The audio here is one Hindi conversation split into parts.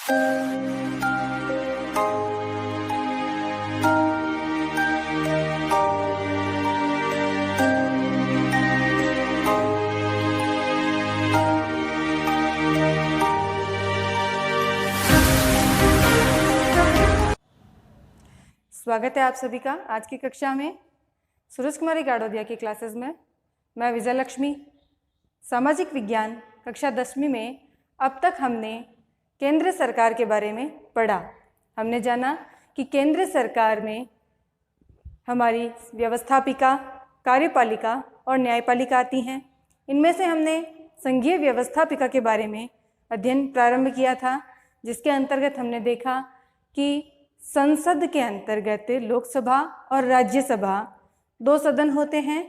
स्वागत है आप सभी का आज की कक्षा में। सूरज कुमारी गाड़ोदिया की क्लासेस में मैं विजय लक्ष्मी। सामाजिक विज्ञान कक्षा 10वीं में अब तक हमने केंद्र सरकार के बारे में पढ़ा। हमने जाना कि केंद्र सरकार में हमारी व्यवस्थापिका, कार्यपालिका और न्यायपालिका आती हैं। इनमें से हमने संघीय व्यवस्थापिका के बारे में अध्ययन प्रारंभ किया था, जिसके अंतर्गत हमने देखा कि संसद के अंतर्गत लोकसभा और राज्यसभा दो सदन होते हैं।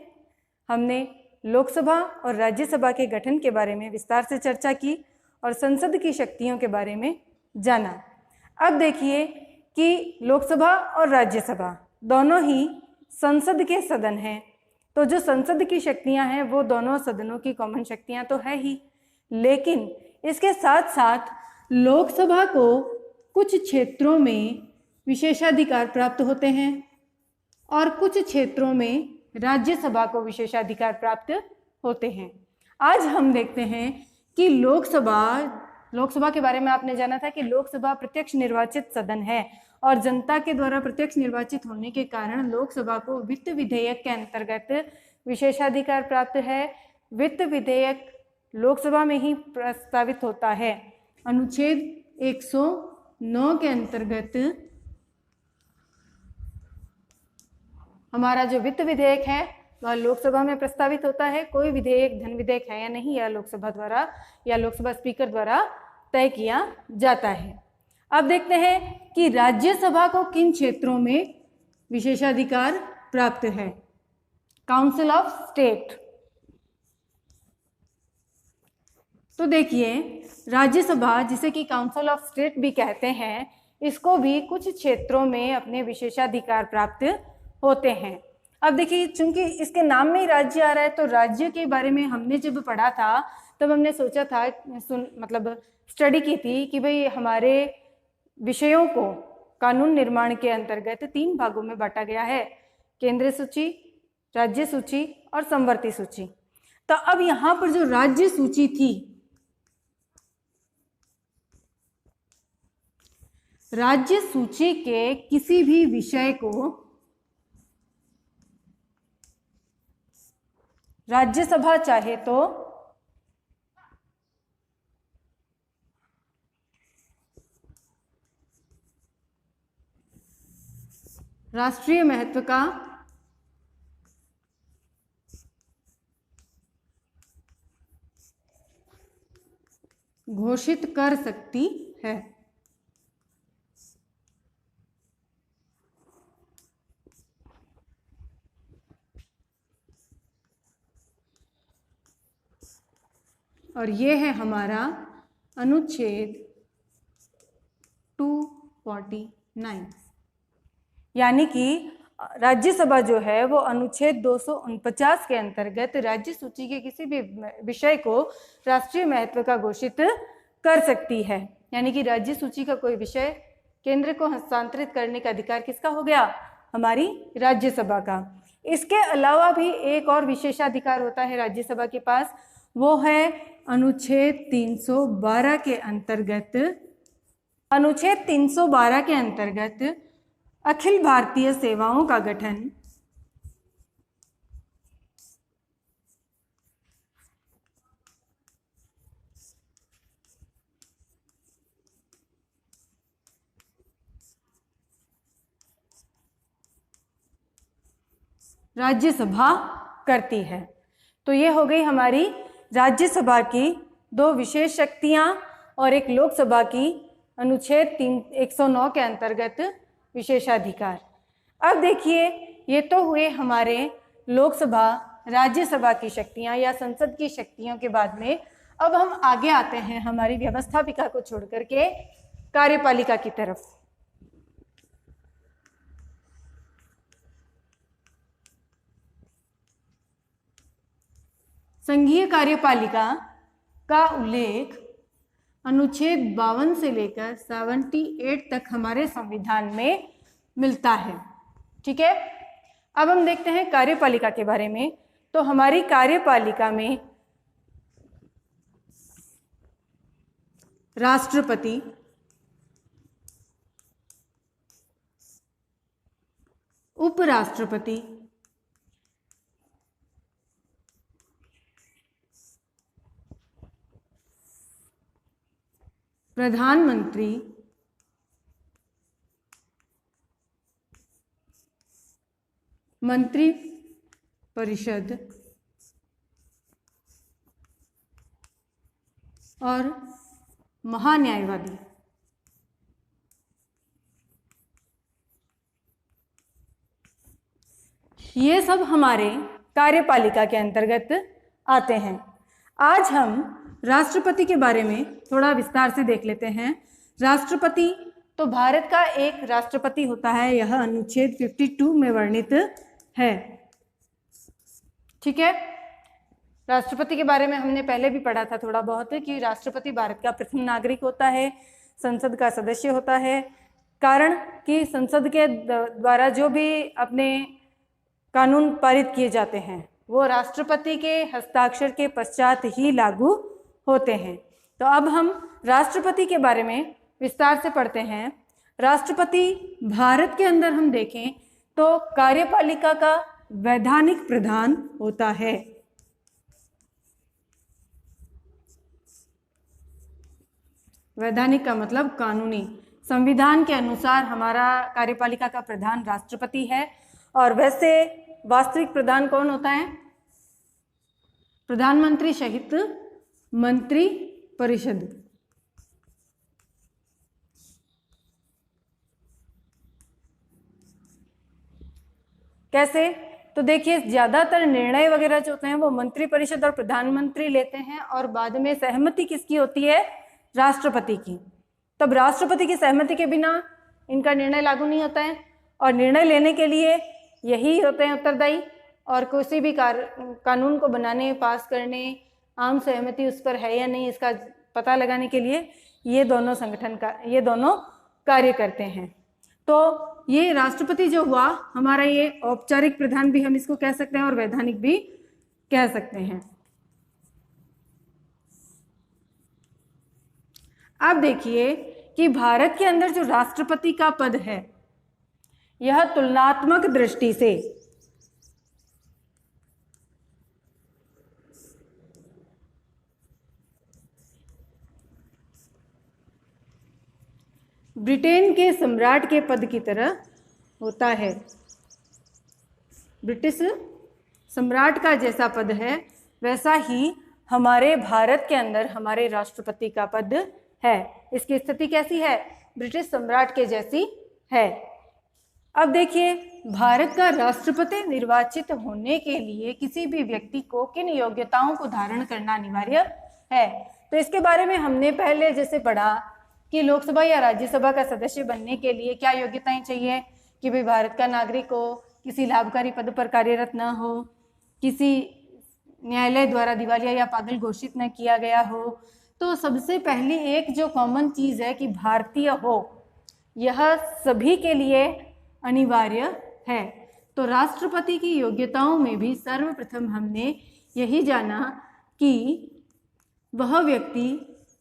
हमने लोकसभा और राज्यसभा के गठन के बारे में विस्तार से चर्चा की और संसद की शक्तियों के बारे में जाना। अब देखिए कि लोकसभा और राज्यसभा दोनों ही संसद के सदन हैं, तो जो संसद की शक्तियां हैं वो दोनों सदनों की कॉमन शक्तियां तो है ही, लेकिन इसके साथ साथ लोकसभा को कुछ क्षेत्रों में विशेषाधिकार प्राप्त होते हैं और कुछ क्षेत्रों में राज्यसभा को विशेषाधिकार प्राप्त होते हैं। आज हम देखते हैं कि लोकसभा के बारे में आपने जाना था कि लोकसभा प्रत्यक्ष निर्वाचित सदन है और जनता के द्वारा प्रत्यक्ष निर्वाचित होने के कारण लोकसभा को वित्त विधेयक के अंतर्गत विशेषाधिकार प्राप्त है। वित्त विधेयक लोकसभा में ही प्रस्तावित होता है। अनुच्छेद 109 के अंतर्गत हमारा जो वित्त विधेयक है वह लोकसभा में प्रस्तावित होता है। कोई विधेयक धन विधेयक है या नहीं, यह लोकसभा द्वारा या लोकसभा स्पीकर द्वारा तय किया जाता है। अब देखते हैं कि राज्यसभा को किन क्षेत्रों में विशेषाधिकार प्राप्त है। Council of state. तो देखिए, राज्यसभा जिसे कि काउंसिल ऑफ स्टेट भी कहते हैं, इसको भी कुछ क्षेत्रों में अपने विशेषाधिकार प्राप्त होते हैं। अब देखिए, चूंकि इसके नाम में ही राज्य आ रहा है, तो राज्य के बारे में हमने जब पढ़ा था तब हमने सोचा था, स्टडी की थी कि भाई हमारे विषयों को कानून निर्माण के अंतर्गत 3 भागों में बांटा गया है, केंद्रीय सूची, राज्य सूची और समवर्ती सूची। तो अब यहाँ पर जो राज्य सूची थी, राज्य सूची के किसी भी विषय को राज्यसभा चाहे तो राष्ट्रीय महत्व का घोषित कर सकती है। और ये है हमारा अनुच्छेद 249, यानी कि राज्यसभा जो है वो अनुच्छेद 249 के अंतर्गत राज्य सूची के किसी भी विषय को राष्ट्रीय महत्व का घोषित कर सकती है। यानी कि राज्य सूची का कोई विषय केंद्र को हस्तांतरित करने का अधिकार किसका हो गया? हमारी राज्यसभा का। इसके अलावा भी एक और विशेषाधिकार होता है राज्यसभा के पास, वो है अनुच्छेद 312 के अंतर्गत। अनुच्छेद 312 के अंतर्गत अखिल भारतीय सेवाओं का गठन राज्यसभा करती है। तो ये हो गई हमारी राज्यसभा की 2 विशेष शक्तियां और एक लोकसभा की अनुच्छेद 109 के अंतर्गत विशेषाधिकार। अब देखिए, ये तो हुए हमारे लोकसभा राज्यसभा की शक्तियां या संसद की शक्तियों के बाद में अब हम आगे आते हैं हमारी व्यवस्थापिका को छोड़ करके कार्यपालिका की तरफ। संघीय कार्यपालिका का उल्लेख अनुच्छेद 52 से लेकर 78 तक हमारे संविधान में मिलता है। ठीक है, अब हम देखते हैं कार्यपालिका के बारे में। तो हमारी कार्यपालिका में राष्ट्रपति, उपराष्ट्रपति, प्रधानमंत्री, मंत्री परिषद और महान्यायवादी। ये सब हमारे कार्यपालिका के अंतर्गत आते हैं। आज हम राष्ट्रपति के बारे में थोड़ा विस्तार से देख लेते हैं। राष्ट्रपति तो भारत का एक राष्ट्रपति होता है, यह अनुच्छेद 52 में वर्णित है। ठीक है, राष्ट्रपति के बारे में हमने पहले भी पढ़ा था थोड़ा बहुत कि राष्ट्रपति भारत का प्रथम नागरिक होता है, संसद का सदस्य होता है। कारण कि संसद के द्वारा जो भी अपने कानून पारित किए जाते हैं वो राष्ट्रपति के हस्ताक्षर के पश्चात ही लागू होते हैं। तो अब हम राष्ट्रपति के बारे में विस्तार से पढ़ते हैं। राष्ट्रपति भारत के अंदर हम देखें तो कार्यपालिका का वैधानिक प्रधान होता है। वैधानिक का मतलब कानूनी। संविधान के अनुसार हमारा कार्यपालिका का प्रधान राष्ट्रपति है। और वैसे वास्तविक प्रधान कौन होता है? प्रधानमंत्री सहित मंत्री परिषद। कैसे? तो देखिए, ज्यादातर निर्णय वगैरह जो होते हैं वो मंत्री परिषद और प्रधानमंत्री लेते हैं और बाद में सहमति किसकी होती है? राष्ट्रपति की। तब राष्ट्रपति की सहमति के बिना इनका निर्णय लागू नहीं होता है और निर्णय लेने के लिए यही होते हैं उत्तरदायी। और किसी भी कानून को बनाने, पास करने, आम सहमति उस पर है या नहीं इसका पता लगाने के लिए ये दोनों कार्य करते हैं। तो ये राष्ट्रपति जो हुआ हमारा, ये औपचारिक प्रधान भी हम इसको कह सकते हैं और वैधानिक भी कह सकते हैं। अब देखिए कि भारत के अंदर जो राष्ट्रपति का पद है यह तुलनात्मक दृष्टि से ब्रिटेन के सम्राट के पद की तरह होता है। ब्रिटिश सम्राट का जैसा पद है वैसा ही हमारे भारत के अंदर हमारे राष्ट्रपति का पद है। इसकी स्थिति कैसी है? ब्रिटिश सम्राट के जैसी है। अब देखिए, भारत का राष्ट्रपति निर्वाचित होने के लिए किसी भी व्यक्ति को किन योग्यताओं को धारण करना अनिवार्य है? तो इसके बारे में हमने पहले जैसे पढ़ा कि लोकसभा या राज्यसभा का सदस्य बनने के लिए क्या योग्यताएं चाहिए कि भाई भारत का नागरिक हो, किसी लाभकारी पद पर कार्यरत न हो, किसी न्यायालय द्वारा दिवालिया या पागल घोषित न किया गया हो। तो सबसे पहली एक जो कॉमन चीज़ है कि भारतीय हो, यह सभी के लिए अनिवार्य है। तो राष्ट्रपति की योग्यताओं में भी सर्वप्रथम हमने यही जाना कि वह व्यक्ति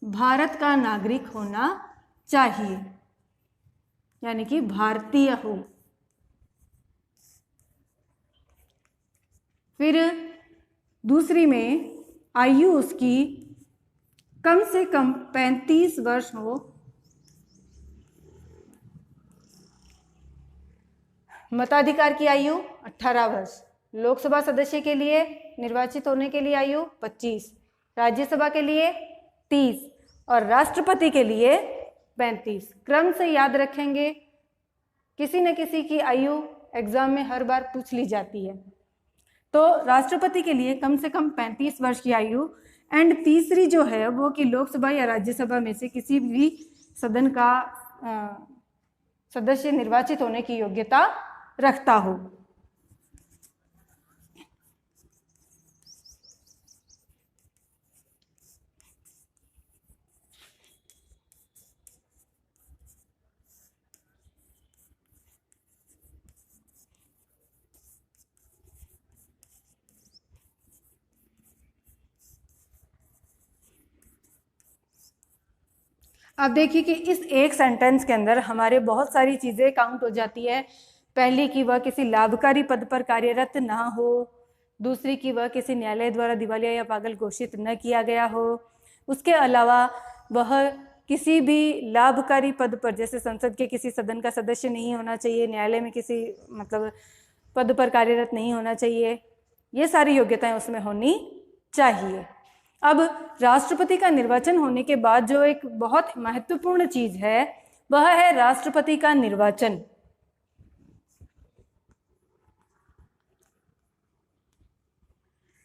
भारत का नागरिक होना चाहिए, यानी कि भारतीय हो। फिर दूसरी में आयु उसकी कम से कम 35 वर्ष हो। मताधिकार की आयु 18 वर्ष। लोकसभा सदस्य के लिए निर्वाचित होने के लिए आयु 25, राज्यसभा के लिए 30 और राष्ट्रपति के लिए 35। क्रम से याद रखेंगे, किसी न किसी की आयु एग्जाम में हर बार पूछ ली जाती है। तो राष्ट्रपति के लिए कम से कम 35 वर्ष की आयु। एंड तीसरी जो है वो कि लोकसभा या राज्यसभा में से किसी भी सदन का सदस्य निर्वाचित होने की योग्यता रखता हो। अब देखिए कि इस एक सेंटेंस के अंदर हमारे बहुत सारी चीज़ें काउंट हो जाती है। पहली कि वह किसी लाभकारी पद पर कार्यरत ना हो, दूसरी कि वह किसी न्यायालय द्वारा दिवालिया या पागल घोषित न किया गया हो, उसके अलावा वह किसी भी लाभकारी पद पर, जैसे संसद के किसी सदन का सदस्य नहीं होना चाहिए, न्यायालय में किसी मतलब पद पर कार्यरत नहीं होना चाहिए, ये सारी योग्यताएं उसमें होनी चाहिए। अब राष्ट्रपति का निर्वाचन होने के बाद जो एक बहुत महत्वपूर्ण चीज है वह है राष्ट्रपति का निर्वाचन।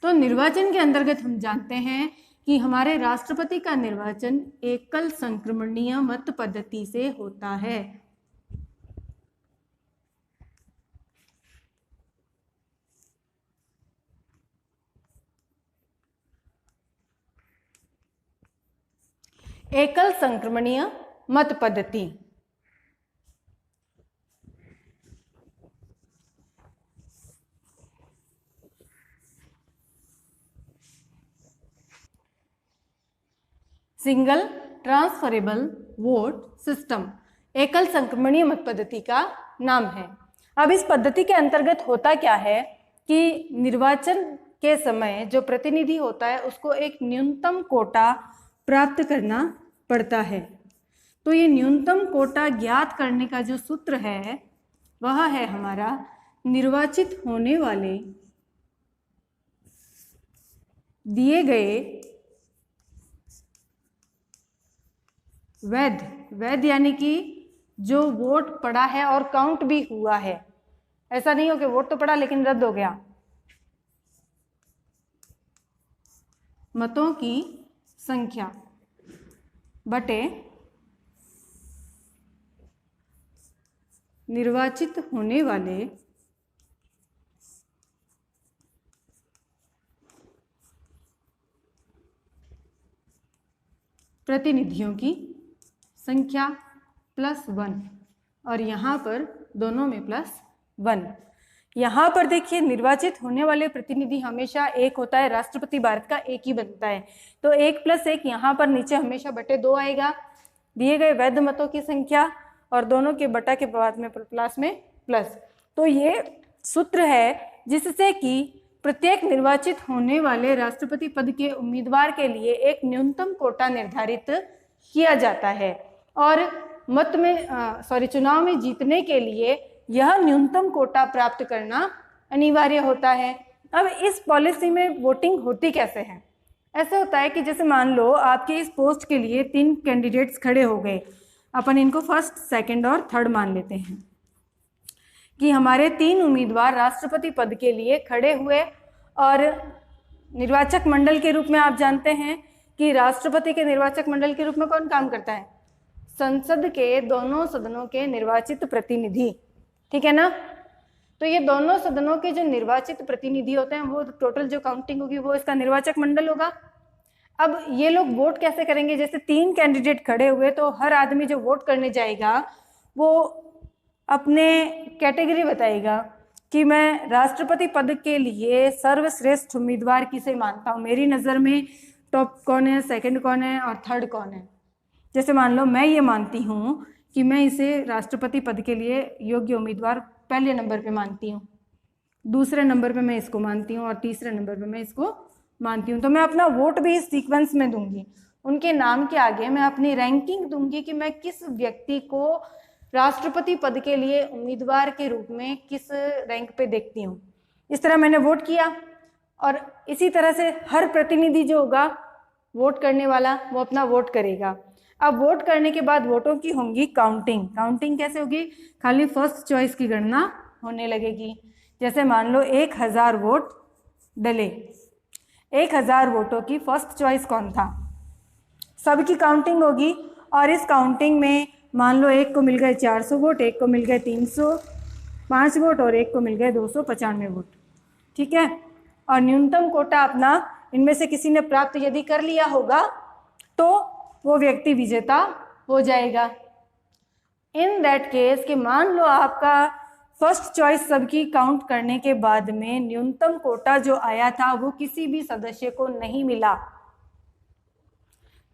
तो निर्वाचन के अंतर्गत हम जानते हैं कि हमारे राष्ट्रपति का निर्वाचन एकल संक्रमणीय मत पद्धति से होता है। एकल संक्रमणीय मत पद्धति। सिंगल ट्रांसफरेबल वोट सिस्टम एकल संक्रमणीय मत पद्धति का नाम है। अब इस पद्धति के अंतर्गत होता क्या है कि निर्वाचन के समय जो प्रतिनिधि होता है उसको एक न्यूनतम कोटा प्राप्त करना पड़ता है। तो ये न्यूनतम कोटा ज्ञात करने का जो सूत्र है वह है हमारा निर्वाचित होने वाले दिए गए वैध यानी कि जो वोट पड़ा है और काउंट भी हुआ है, ऐसा नहीं हो कि वोट तो पड़ा लेकिन रद्द हो गया, मतों की संख्या बटे निर्वाचित होने वाले प्रतिनिधियों की संख्या +1 और यहाँ पर दोनों में +1। यहाँ पर देखिए निर्वाचित होने वाले प्रतिनिधि हमेशा एक होता है, राष्ट्रपति भारत का एक ही बनता है, तो 1+1 यहाँ पर नीचे हमेशा बटे 2 आएगा, दिए गए वैध मतों की संख्या और दोनों के बटा के बाद में प्लस में प्लस। तो ये सूत्र है जिससे कि प्रत्येक निर्वाचित होने वाले राष्ट्रपति पद के उम्मीदवार के लिए एक न्यूनतम कोटा निर्धारित किया जाता है और चुनाव में जीतने के लिए यह न्यूनतम कोटा प्राप्त करना अनिवार्य होता है। अब इस पॉलिसी में वोटिंग होती कैसे है? ऐसे होता है कि जैसे मान लो आपके इस पोस्ट के लिए 3 कैंडिडेट्स खड़े हो गए, अपन इनको फर्स्ट, सेकंड और थर्ड मान लेते हैं कि हमारे 3 उम्मीदवार राष्ट्रपति पद के लिए खड़े हुए और निर्वाचक मंडल के रूप में आप जानते हैं कि राष्ट्रपति के निर्वाचक मंडल के रूप में कौन काम करता है? संसद के दोनों सदनों के निर्वाचित प्रतिनिधि, ठीक है ना। तो ये दोनों सदनों के जो निर्वाचित प्रतिनिधि होते हैं वो टोटल जो काउंटिंग होगी वो इसका निर्वाचक मंडल होगा। अब ये लोग वोट कैसे करेंगे? जैसे 3 कैंडिडेट खड़े हुए तो हर आदमी जो वोट करने जाएगा वो अपने कैटेगरी बताएगा कि मैं राष्ट्रपति पद के लिए सर्वश्रेष्ठ उम्मीदवार किसे मानता हूँ, मेरी नज़र में टॉप कौन है, सेकंड कौन है और थर्ड कौन है। जैसे मान लो मैं ये मानती हूँ कि मैं इसे राष्ट्रपति पद के लिए योग्य उम्मीदवार पहले नंबर पे मानती हूँ, दूसरे नंबर पे मैं इसको मानती हूँ और तीसरे नंबर पे मैं इसको मानती हूँ, तो मैं अपना वोट भी इस सीक्वेंस में दूंगी। उनके नाम के आगे मैं अपनी रैंकिंग दूंगी कि मैं किस व्यक्ति को राष्ट्रपति पद के लिए उम्मीदवार के रूप में किस रैंक पे देखती हूँ। इस तरह मैंने वोट किया और इसी तरह से हर प्रतिनिधि जो होगा वोट करने वाला वो अपना वोट करेगा। अब वोट करने के बाद वोटों की होंगी काउंटिंग। काउंटिंग कैसे होगी? खाली फर्स्ट चॉइस की गणना होने लगेगी। जैसे मान लो 1000 वोट डले, 1000 वोटों की फर्स्ट चॉइस कौन था, सबकी काउंटिंग होगी और इस काउंटिंग में मान लो एक को मिल गए 400 वोट, एक को मिल गए 305 वोट और एक को मिल गए 295 वोट, ठीक है। और न्यूनतम कोटा अपना इनमें से किसी ने प्राप्त यदि कर लिया होगा तो वो व्यक्ति विजेता हो जाएगा। इन दैट केस कि मान लो आपका फर्स्ट चॉइस सबकी काउंट करने के बाद में न्यूनतम कोटा जो आया था वो किसी भी सदस्य को नहीं मिला,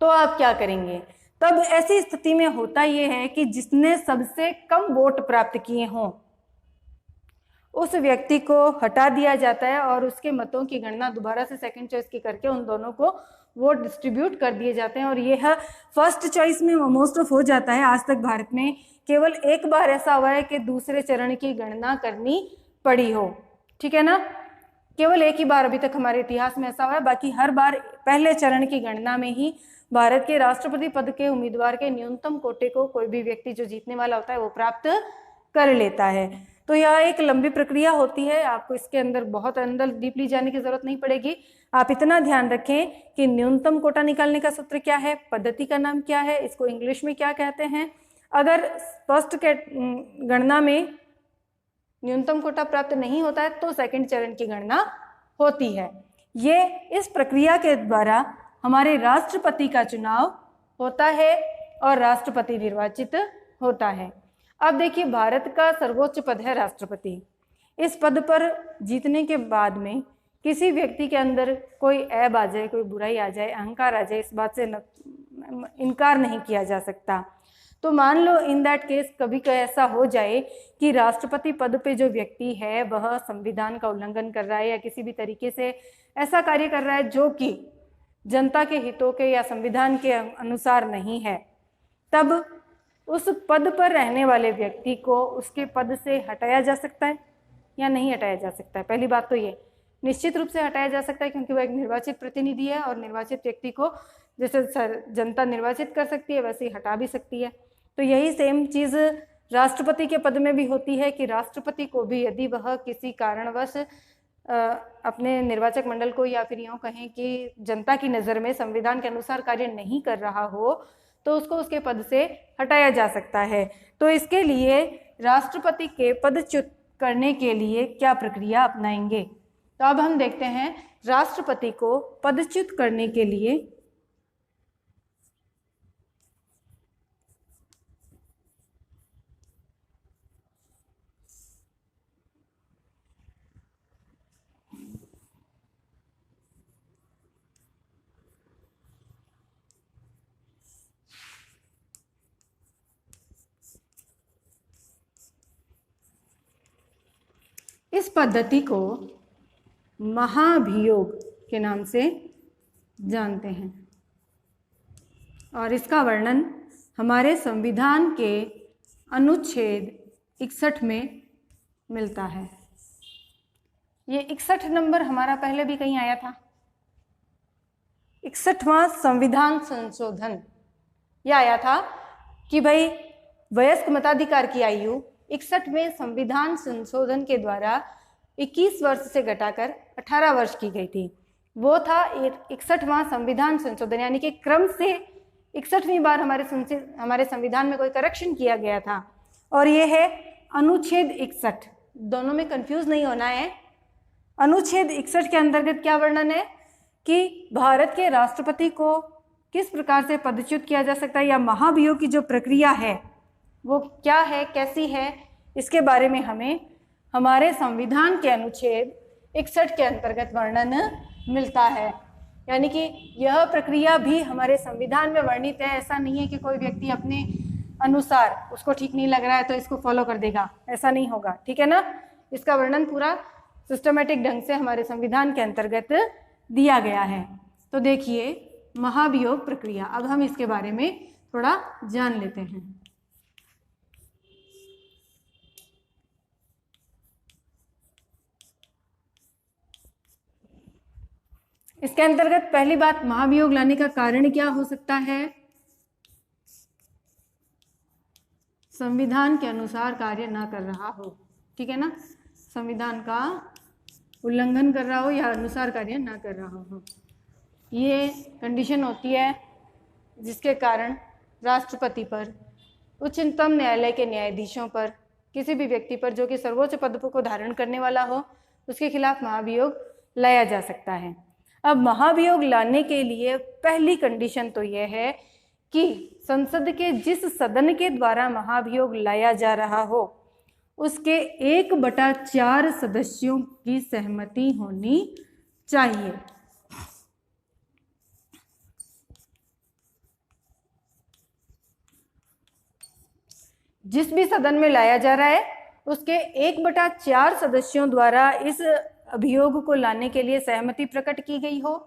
तो आप क्या करेंगे? तब ऐसी स्थिति में होता यह है कि जिसने सबसे कम वोट प्राप्त किए हों उस व्यक्ति को हटा दिया जाता है और उसके मतों की गणना दोबारा से सेकंड चॉइस की करके उन दोनों को वोट डिस्ट्रीब्यूट कर दिए जाते हैं। और यह फर्स्ट चॉइस में मोस्ट ऑफ हो जाता है। आज तक भारत में केवल एक बार ऐसा हुआ है कि दूसरे चरण की गणना करनी पड़ी हो, ठीक है ना। केवल एक ही बार अभी तक हमारे इतिहास में ऐसा हुआ है, बाकी हर बार पहले चरण की गणना में ही भारत के राष्ट्रपति पद के उम्मीदवार के न्यूनतम कोटे को कोई भी व्यक्ति जो जीतने वाला होता है वो प्राप्त कर लेता है। तो यह एक लंबी प्रक्रिया होती है, आपको इसके अंदर बहुत अंदर डीपली जाने की जरूरत नहीं पड़ेगी। आप इतना ध्यान रखें कि न्यूनतम कोटा निकालने का सूत्र क्या है, पद्धति का नाम क्या है, इसको इंग्लिश में क्या कहते हैं। अगर फर्स्ट के गणना में न्यूनतम कोटा प्राप्त नहीं होता है तो सेकंड चरण की गणना होती है। ये इस प्रक्रिया के द्वारा हमारे राष्ट्रपति का चुनाव होता है और राष्ट्रपति निर्वाचित होता है। अब देखिए, भारत का सर्वोच्च पद है राष्ट्रपति। इस पद पर जीतने के बाद में किसी व्यक्ति के अंदर कोई ऐब आ जाए, कोई बुराई आ जाए, अहंकार आ जाए, इस बात से इनकार नहीं किया जा सकता। तो मान लो इन दैट केस कभी ऐसा हो जाए कि राष्ट्रपति पद पे जो व्यक्ति है वह संविधान का उल्लंघन कर रहा है या किसी भी तरीके से ऐसा कार्य कर रहा है जो कि जनता के हितों के या संविधान के अनुसार नहीं है, तब उस पद पर रहने वाले व्यक्ति को उसके पद से हटाया जा सकता है या नहीं हटाया जा सकता है। पहली बात तो ये निश्चित रूप से हटाया जा सकता है, क्योंकि वह एक निर्वाचित प्रतिनिधि है और निर्वाचित व्यक्ति को जैसे जनता निर्वाचित कर सकती है वैसे ही हटा भी सकती है। तो यही सेम चीज़ राष्ट्रपति के पद में भी होती है कि राष्ट्रपति को भी यदि वह किसी कारणवश अपने निर्वाचक मंडल को या फिर यूँ कहें कि जनता की नज़र में संविधान के अनुसार कार्य नहीं कर रहा हो तो उसको उसके पद से हटाया जा सकता है। तो इसके लिए राष्ट्रपति के पदच्युत करने के लिए क्या प्रक्रिया अपनाएंगे, तो अब हम देखते हैं राष्ट्रपति को पदच्युत करने के लिए इस पद्धति को महाभियोग के नाम से जानते हैं और इसका वर्णन हमारे संविधान के अनुच्छेद 61 में मिलता है। ये 61 नंबर हमारा पहले भी कहीं आया था, 61वां संविधान संशोधन। यह आया था कि भाई वयस्क मताधिकार की आयु 61वें संविधान संशोधन के द्वारा 21 वर्ष से घटाकर 18 वर्ष की गई थी। वो था 61वां संविधान संशोधन, यानी कि क्रम से 61वीं बार हमारे संविधान में कोई करेक्शन किया गया था। और ये है अनुच्छेद 61, दोनों में कंफ्यूज नहीं होना है। अनुच्छेद 61 के अंतर्गत क्या वर्णन है कि भारत के राष्ट्रपति को किस प्रकार से पदच्युत किया जा सकता है या महाभियोग की जो प्रक्रिया है वो क्या है, कैसी है, इसके बारे में हमें हमारे संविधान के अनुच्छेद 61 के अंतर्गत वर्णन मिलता है। यानी कि यह प्रक्रिया भी हमारे संविधान में वर्णित है। ऐसा नहीं है कि कोई व्यक्ति अपने अनुसार उसको ठीक नहीं लग रहा है तो इसको फॉलो कर देगा, ऐसा नहीं होगा, ठीक है ना। इसका वर्णन पूरा सिस्टमेटिक ढंग से हमारे संविधान के अंतर्गत दिया गया है। तो देखिए महाभियोग प्रक्रिया, अब हम इसके बारे में थोड़ा जान लेते हैं। इसके अंतर्गत पहली बात, महाभियोग लाने का कारण क्या हो सकता है? संविधान के अनुसार कार्य ना कर रहा हो, ठीक है ना, संविधान का उल्लंघन कर रहा हो या अनुसार कार्य ना कर रहा हो, ये कंडीशन होती है जिसके कारण राष्ट्रपति पर, उच्चतम न्यायालय के न्यायाधीशों पर, किसी भी व्यक्ति पर जो कि सर्वोच्च पद को धारण करने वाला हो उसके खिलाफ महाभियोग लाया जा सकता है। अब महाभियोग लाने के लिए पहली कंडीशन तो यह है कि संसद के जिस सदन के द्वारा महाभियोग लाया जा रहा हो उसके 1/4 सदस्यों की सहमति होनी चाहिए। जिस भी सदन में लाया जा रहा है उसके 1/4 सदस्यों द्वारा इस अभियोग को लाने के लिए सहमति प्रकट की गई हो।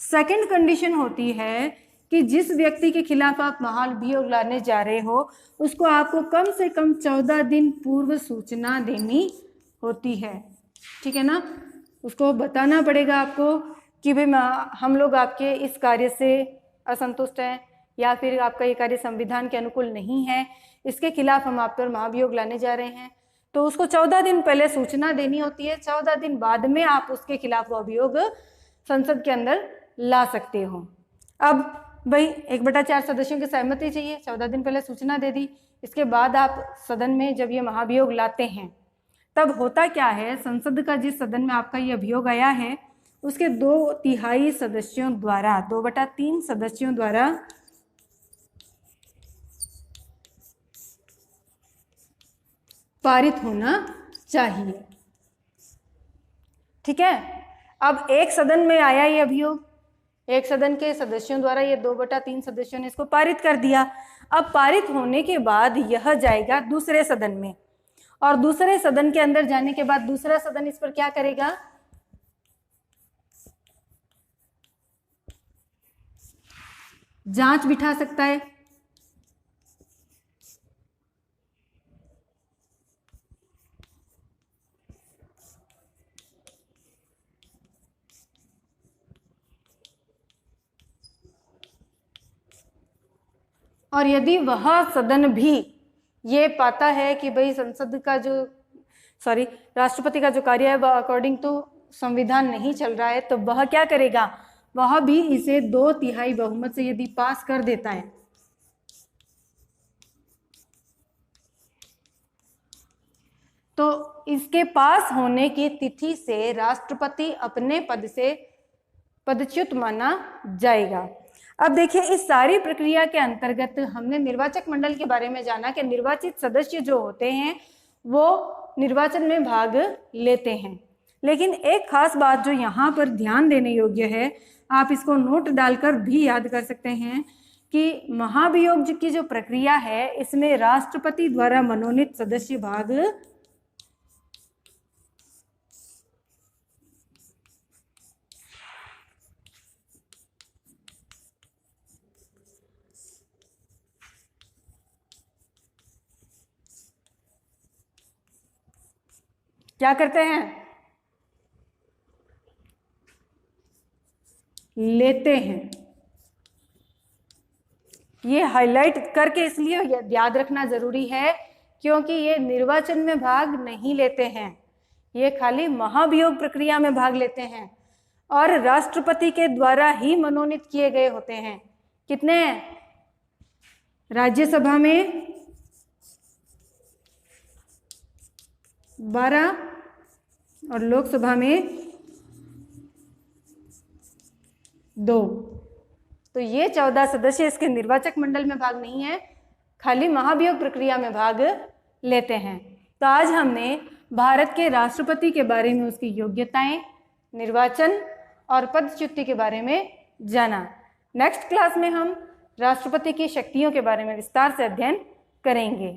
सेकंड कंडीशन होती है कि जिस व्यक्ति के खिलाफ आप महाभियोग लाने जा रहे हो उसको आपको कम से कम 14 दिन पूर्व सूचना देनी होती है, ठीक है ना। उसको बताना पड़ेगा आपको कि भाई हम लोग आपके इस कार्य से असंतुष्ट हैं या फिर आपका ये कार्य संविधान के अनुकूल नहीं है, इसके खिलाफ हम आप पर महाभियोग लाने जा रहे हैं। तो उसको 14 दिन पहले सूचना देनी होती है। 14 दिन बाद में आप उसके खिलाफ वो अभियोग संसद के अंदर ला सकते हो। अब भाई 1/4 सदस्यों की सहमति चाहिए, 14 दिन पहले सूचना दे दी। इसके बाद आप सदन में जब ये महाभियोग लाते हैं तब होता क्या है, संसद का जिस सदन में आपका ये अभियोग आया है उसके 2/3 सदस्यों द्वारा 2/3 सदस्यों द्वारा पारित होना चाहिए, ठीक है। अब एक सदन में आया ये अभियोग, एक सदन के सदस्यों द्वारा ये 2/3 सदस्यों ने इसको पारित कर दिया। अब पारित होने के बाद यह जाएगा दूसरे सदन में, और दूसरे सदन के अंदर जाने के बाद दूसरा सदन इस पर क्या करेगा, जांच बिठा सकता है। और यदि वह सदन भी ये पाता है कि भाई संसद का राष्ट्रपति का जो कार्य है वह अकॉर्डिंग टू संविधान नहीं चल रहा है, तो वह क्या करेगा, वह भी इसे 2/3 बहुमत से यदि पास कर देता है तो इसके पास होने की तिथि से राष्ट्रपति अपने पद से पदच्युत माना जाएगा। अब देखिए, इस सारी प्रक्रिया के अंतर्गत हमने निर्वाचक मंडल के बारे में जाना कि निर्वाचित सदस्य जो होते हैं वो निर्वाचन में भाग लेते हैं। लेकिन एक खास बात जो यहाँ पर ध्यान देने योग्य है, आप इसको नोट डालकर भी याद कर सकते हैं कि महाभियोग की जो प्रक्रिया है इसमें राष्ट्रपति द्वारा मनोनीत सदस्य भाग क्या करते हैं, लेते हैं। ये हाईलाइट करके इसलिए याद रखना जरूरी है क्योंकि ये निर्वाचन में भाग नहीं लेते हैं, ये खाली महाभियोग प्रक्रिया में भाग लेते हैं और राष्ट्रपति के द्वारा ही मनोनीत किए गए होते हैं। कितने, राज्यसभा में 12 और लोकसभा में 2। तो ये 14 सदस्य इसके निर्वाचक मंडल में भाग नहीं है, खाली महाभियोग प्रक्रिया में भाग लेते हैं। तो आज हमने भारत के राष्ट्रपति के बारे में, उसकी योग्यताएं, निर्वाचन और पदच्युति के बारे में जाना। नेक्स्ट क्लास में हम राष्ट्रपति की शक्तियों के बारे में विस्तार से अध्ययन करेंगे।